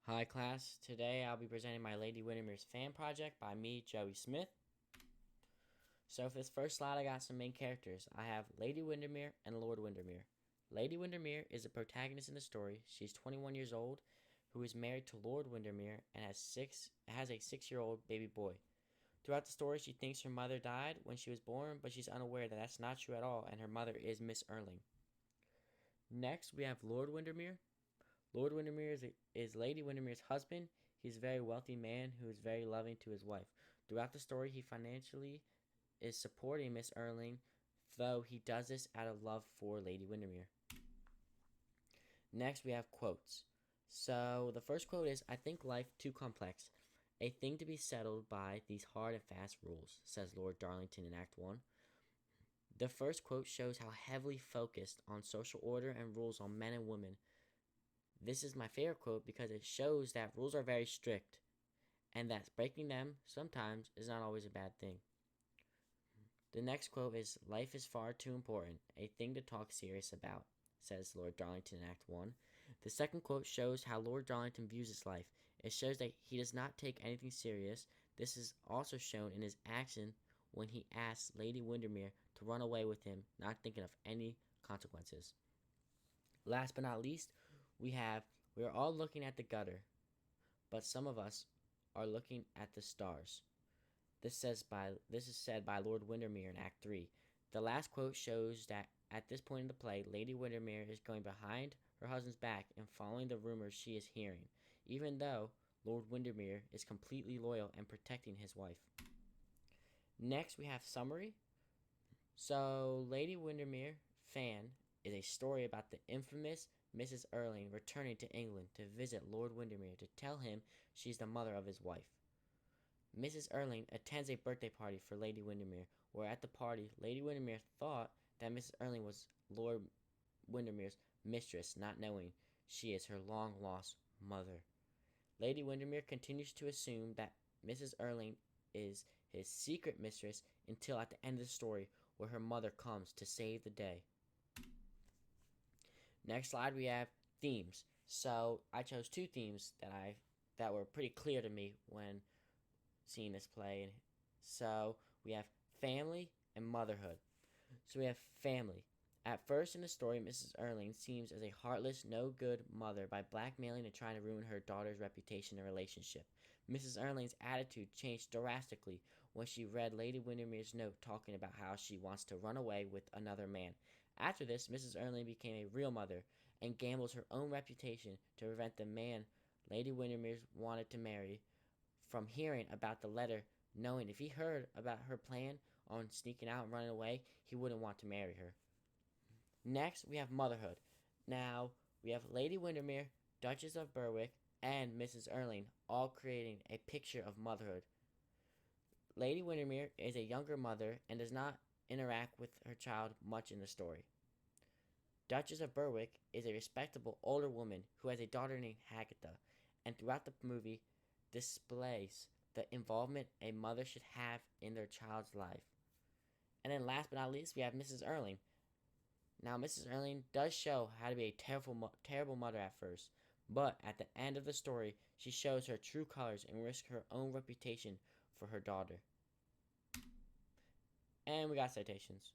Hi class, today I'll be presenting my Lady Windermere's fan project by me, Joey Smith. So for this first slide I got some main characters. I have Lady Windermere and Lord Windermere. Lady Windermere is the protagonist in the story. She's 21 years old, who is married to Lord Windermere and has a 6-year-old baby boy. Throughout the story she thinks her mother died when she was born, but she's unaware that that's not true at all and her mother is Miss Erling. Next we have Lord Windermere. Lord Windermere is Lady Windermere's husband. He's a very wealthy man who is very loving to his wife. Throughout the story, he financially is supporting Miss Erling, though he does this out of love for Lady Windermere. Next, we have quotes. So the first quote is, "I think life too complex, a thing to be settled by these hard and fast rules," says Lord Darlington in Act 1. The first quote shows how heavily focused on social order and rules on men and women. This is my favorite quote because it shows that rules are very strict and that breaking them sometimes is not always a bad thing. The next quote is, "Life is far too important, a thing to talk serious about," says Lord Darlington in Act 1. The second quote shows how Lord Darlington views his life. It shows that he does not take anything serious. This is also shown in his action when he asks Lady Windermere to run away with him, not thinking of any consequences. Last but not least, we are all looking at the gutter, but some of us are looking at the stars. This is said by Lord Windermere in Act 3. The last quote shows that at this point in the play, Lady Windermere is going behind her husband's back and following the rumors she is hearing, even though Lord Windermere is completely loyal and protecting his wife. Next, we have summary. So, Lady Windermere Fan is a story about the infamous Mrs. Erling returning to England to visit Lord Windermere to tell him she's the mother of his wife. Mrs. Erling attends a birthday party for Lady Windermere, where at the party, Lady Windermere thought that Mrs. Erling was Lord Windermere's mistress, not knowing she is her long-lost mother. Lady Windermere continues to assume that Mrs. Erling is his secret mistress until at the end of the story, where her mother comes to save the day. Next slide, we have themes. So I chose two themes that were pretty clear to me when seeing this play. So we have family and motherhood. So we have family. At first in the story, Mrs. Erling seems as a heartless, no-good mother by blackmailing and trying to ruin her daughter's reputation and relationship. Mrs. Erling's attitude changed drastically when she read Lady Windermere's note talking about how she wants to run away with another man. After this, Mrs. Erling became a real mother and gambles her own reputation to prevent the man Lady Windermere wanted to marry from hearing about the letter, knowing if he heard about her plan on sneaking out and running away, he wouldn't want to marry her. Next, we have motherhood. Now, we have Lady Windermere, Duchess of Berwick, and Mrs. Erling all creating a picture of motherhood. Lady Windermere is a younger mother and does not interact with her child much in the story. Duchess of Berwick is a respectable older woman who has a daughter named Agatha, and throughout the movie displays the involvement a mother should have in their child's life. And then last but not least, we have Mrs. Erling. Now, Mrs. Erling does show how to be a terrible mother at first, but at the end of the story, she shows her true colors and risks her own reputation for her daughter. And we got citations.